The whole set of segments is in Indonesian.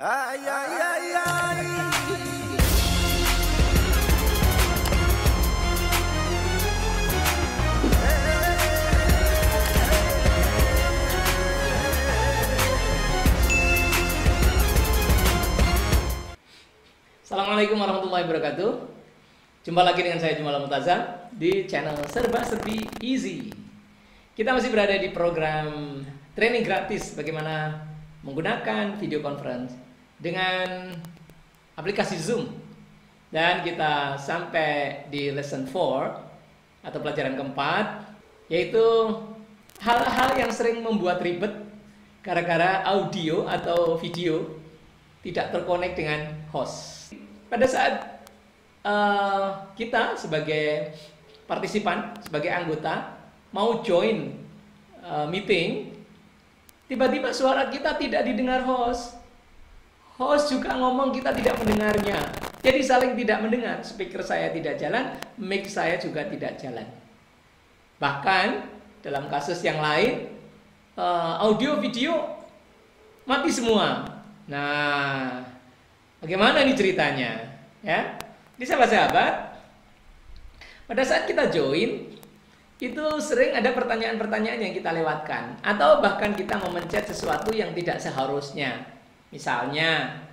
Ay, ay, ay, ay. Assalamualaikum warahmatullahi wabarakatuh. Jumpa lagi dengan saya Jumal Mutaza di channel Serba Serbi Easy. Kita masih berada di program training gratis bagaimana menggunakan video conference dengan aplikasi Zoom. Dan kita sampai di lesson 4 atau pelajaran keempat, yaitu hal-hal yang sering membuat ribet gara-gara audio atau video tidak terkonek dengan host. Pada saat kita sebagai partisipan, sebagai anggota mau join meeting, tiba-tiba suara kita tidak didengar host. Host juga ngomong, kita tidak mendengarnya. Jadi saling tidak mendengar. Speaker saya tidak jalan, mic saya juga tidak jalan. Bahkan dalam kasus yang lain, audio video mati semua. Nah, bagaimana nih ceritanya? Ya, di sahabat-sahabat, pada saat kita join, itu sering ada pertanyaan-pertanyaan yang kita lewatkan, atau bahkan kita memencet sesuatu yang tidak seharusnya. Misalnya,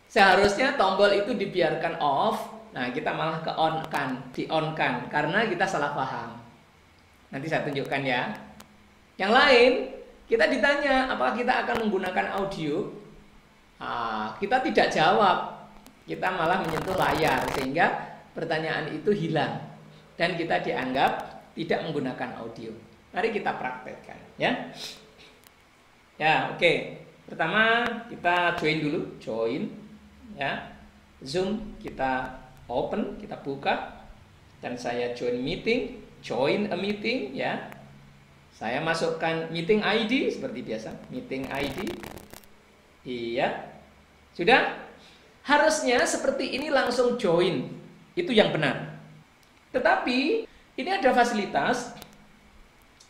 seharusnya tombol itu dibiarkan off, nah kita malah di-on-kan, karena kita salah paham. Nanti saya tunjukkan ya. Yang lain, kita ditanya apakah kita akan menggunakan audio. Kita tidak jawab, kita malah menyentuh layar, sehingga pertanyaan itu hilang dan kita dianggap tidak menggunakan audio. Mari kita praktekkan ya. Ya, oke. Pertama kita join dulu, ya. Zoom kita open, kita buka, dan saya join a meeting ya. Saya masukkan meeting ID seperti biasa, meeting ID. Iya. Sudah? Harusnya seperti ini langsung join. Itu yang benar. Tetapi ini ada fasilitas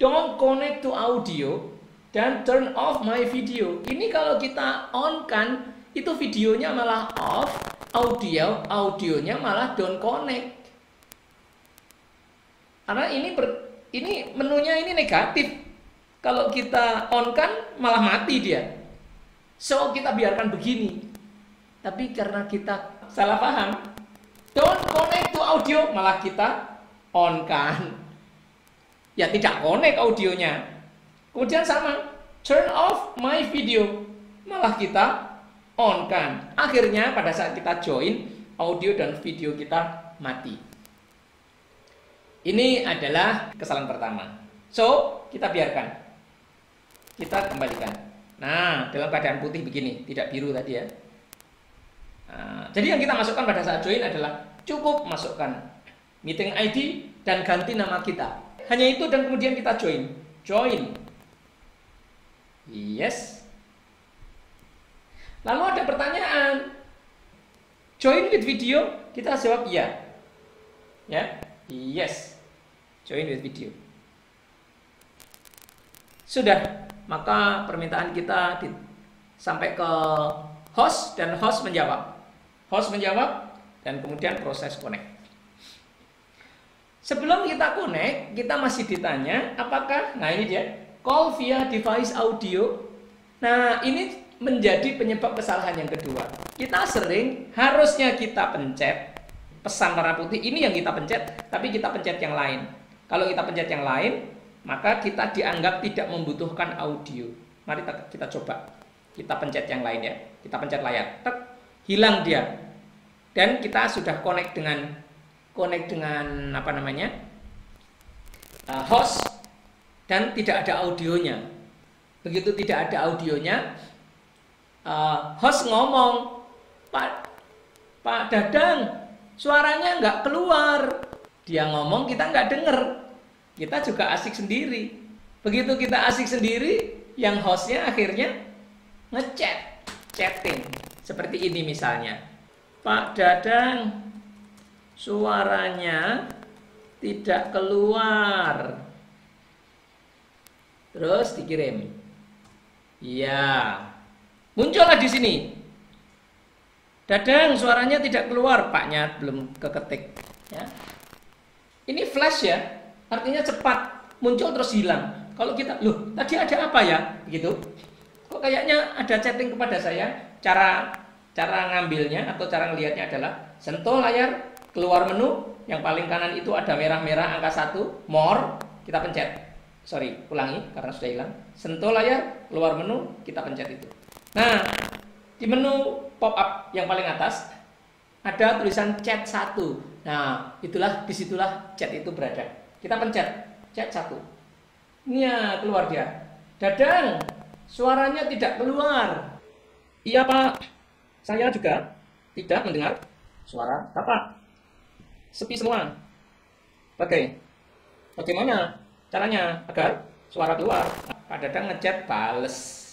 don't connect to audio dan turn off my video. Ini kalau kita on kan, itu videonya malah off, audionya malah don't connect. Karena ini menunya ini negatif. Kalau kita on kan malah mati dia. So kita biarkan begini. Tapi karena kita salah paham, don't connect to audio, malah kita on kan. Ya tidak connect audionya. Kemudian sama, turn off my video, malah kita on kan. Akhirnya pada saat kita join, audio dan video kita mati. Ini adalah kesalahan pertama. So, kita biarkan. Kita kembalikan. Nah, dalam keadaan putih begini, tidak biru tadi ya. Nah, jadi yang kita masukkan pada saat join adalah cukup masukkan meeting ID dan ganti nama kita. Hanya itu dan kemudian kita join. Yes. Lalu ada pertanyaan. Join with video? Kita jawab iya. Ya. Yes. Join with video. Sudah. Maka permintaan kita sampai ke host dan host menjawab. Dan kemudian proses connect. Sebelum kita connect, kita masih ditanya apakah, nah ini dia, call via device audio. Nah, ini menjadi penyebab kesalahan yang kedua. Kita sering, harusnya kita pencet pesan warna putih, ini yang kita pencet, tapi kita pencet yang lain. Kalau kita pencet yang lain, maka kita dianggap tidak membutuhkan audio. Mari kita coba. Kita pencet yang lain ya. Kita pencet layar. Tek, hilang dia. Dan kita sudah connect dengan apa namanya? Host, dan tidak ada audionya. Begitu tidak ada audionya, host ngomong, Pak Dadang, suaranya nggak keluar. Dia ngomong, kita nggak denger. Kita juga asik sendiri. Begitu kita asik sendiri, yang hostnya akhirnya chatting. Seperti ini misalnya. Pak Dadang, suaranya tidak keluar. Terus dikirim. Iya. Muncullah di sini. Dadang, suaranya tidak keluar, Paknya belum keketik. Ya. Ini flash ya, artinya cepat, muncul terus hilang. Kalau kita, loh, tadi ada apa ya? Begitu. Kok kayaknya ada chatting kepada saya? Cara ngambilnya atau cara ngelihatnya adalah sentuh layar, keluar menu, yang paling kanan itu ada merah-merah angka 1, more, kita pencet. Sorry, ulangi karena sudah hilang. Sentuh layar, keluar menu, kita pencet itu. Nah, di menu pop up yang paling atas ada tulisan chat 1. Nah, disitulah chat itu berada. Kita pencet chat 1. Iya, keluar dia. Dadang, suaranya tidak keluar. Iya, Pak. Saya juga tidak mendengar suara Bapak. Sepi semua. Bagaimana caranya agar suara keluar? Pak Dadang ngechat bales.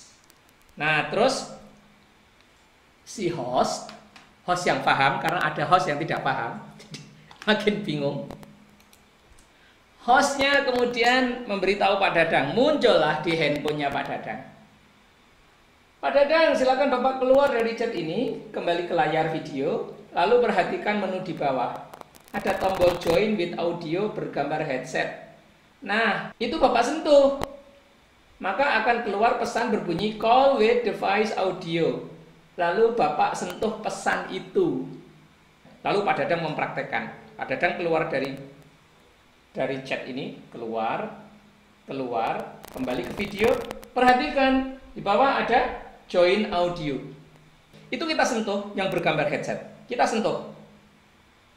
Nah, terus si host yang paham, karena ada host yang tidak paham, makin bingung. Hostnya kemudian memberitahu Pak Dadang, muncullah di handphonenya Pak Dadang. Pak Dadang, silakan Bapak keluar dari chat ini, kembali ke layar video, lalu perhatikan menu di bawah. Ada tombol join with audio bergambar headset. Nah, itu Bapak sentuh. Maka akan keluar pesan berbunyi call with device audio. Lalu Bapak sentuh pesan itu. Lalu Pak Dadang mempraktekkan. Pak Dadang keluar dari chat ini, keluar, kembali ke video. Perhatikan, di bawah ada join audio. Itu kita sentuh yang bergambar headset. Kita sentuh.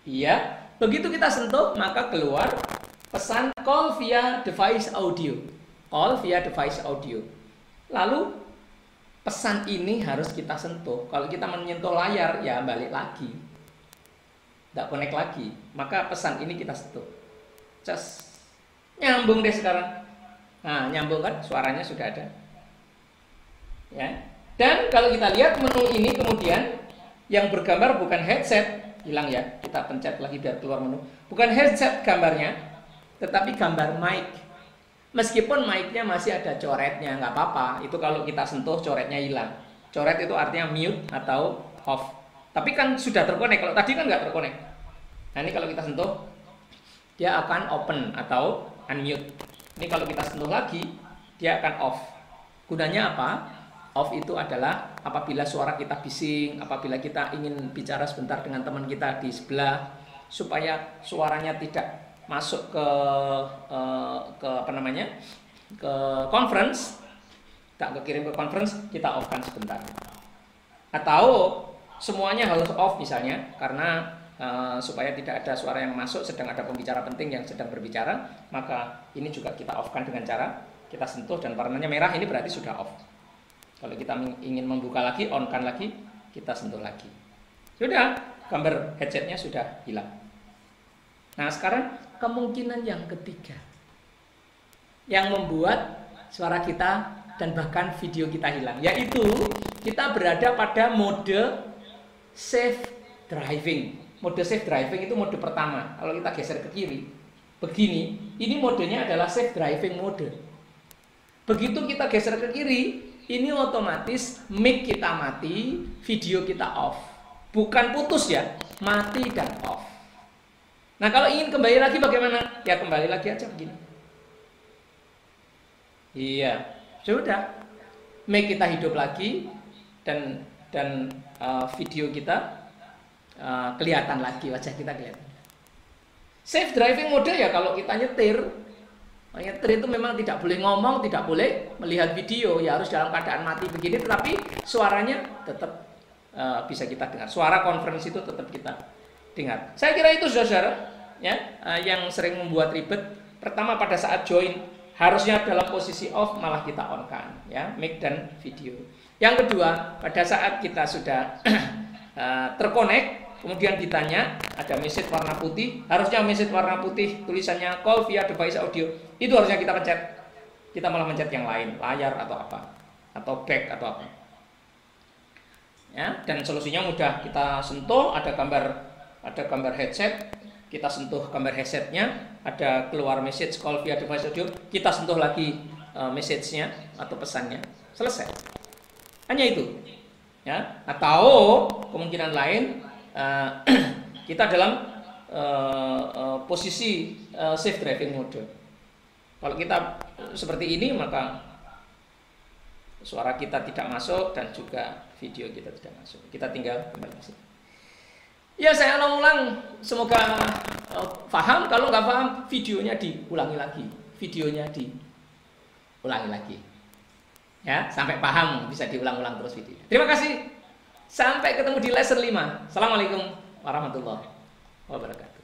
Iya, begitu kita sentuh, maka keluar pesan call via device audio. Call via device audio. Lalu pesan ini harus kita sentuh. Kalau kita menyentuh layar, ya balik lagi. Tidak connect lagi. Maka pesan ini kita sentuh. Just nyambung deh sekarang. Nah, nyambung kan? Suaranya sudah ada. Ya. Dan kalau kita lihat menu ini kemudian yang bergambar bukan headset, hilang ya. Kita pencet lagi biar keluar menu. Bukan headset gambarnya, tetapi gambar mic. Meskipun mic-nya masih ada coretnya, nggak apa-apa. Itu kalau kita sentuh coretnya hilang. Coret itu artinya mute atau off. Tapi kan sudah terkonek. Kalau tadi kan nggak terkonek. Nah, ini kalau kita sentuh, dia akan open atau unmute. Ini kalau kita sentuh lagi, dia akan off. Gunanya apa? Off itu adalah apabila suara kita bising, apabila kita ingin bicara sebentar dengan teman kita di sebelah, supaya suaranya tidak masuk ke ke conference, tak kekirim ke conference, kita off kan sebentar. Atau semuanya harus off misalnya, karena supaya tidak ada suara yang masuk sedang ada pembicara penting yang sedang berbicara, maka ini juga kita off-kan dengan cara kita sentuh dan warnanya merah, ini berarti sudah off. Kalau kita ingin membuka lagi, on-kan lagi, kita sentuh lagi. Sudah, gambar headsetnya sudah hilang. Nah, sekarang kemungkinan yang ketiga yang membuat suara kita dan bahkan video kita hilang, yaitu kita berada pada mode safe driving. Mode safe driving itu mode pertama. Kalau kita geser ke kiri, begini, ini modenya adalah safe driving mode. Begitu kita geser ke kiri, ini otomatis mic kita mati, video kita off. Bukan putus ya, mati dan off. Nah, kalau ingin kembali lagi bagaimana? Ya kembali lagi aja begini. Iya, sudah. Mic kita hidup lagi dan video kita kelihatan lagi, wajah kita kelihatan. Safe driving mode ya kalau kita nyetir. Nyetir itu memang tidak boleh ngomong, tidak boleh melihat video, ya harus dalam keadaan mati begini, tetapi suaranya tetap bisa kita dengar. Suara conference itu tetap kita dengar. Saya kira itu saudara ya, yang sering membuat ribet. Pertama, pada saat join harusnya dalam posisi off, malah kita on kan ya, mic dan video. Yang kedua, pada saat kita sudah terkonek, kemudian ditanya ada message warna putih, harusnya message warna putih tulisannya call via device audio, itu harusnya kita pencet. Kita malah mencet yang lain, layar atau apa, atau back atau apa ya. Dan solusinya mudah, kita sentuh, ada gambar headset, kita sentuh gambar headsetnya, ada keluar message call via device audio, kita sentuh lagi message-nya atau pesannya, selesai. Hanya itu. Ya, atau kemungkinan lain kita dalam posisi safe driving mode. Kalau kita seperti ini, maka suara kita tidak masuk dan juga video kita tidak masuk. Kita tinggal kembali ke sini. Ya, saya ulang, semoga paham. Kalau nggak paham, videonya diulangi lagi. Ya, sampai paham, bisa diulang-ulang terus videonya. Terima kasih. Sampai ketemu di lesson 5. Assalamualaikum warahmatullahi wabarakatuh.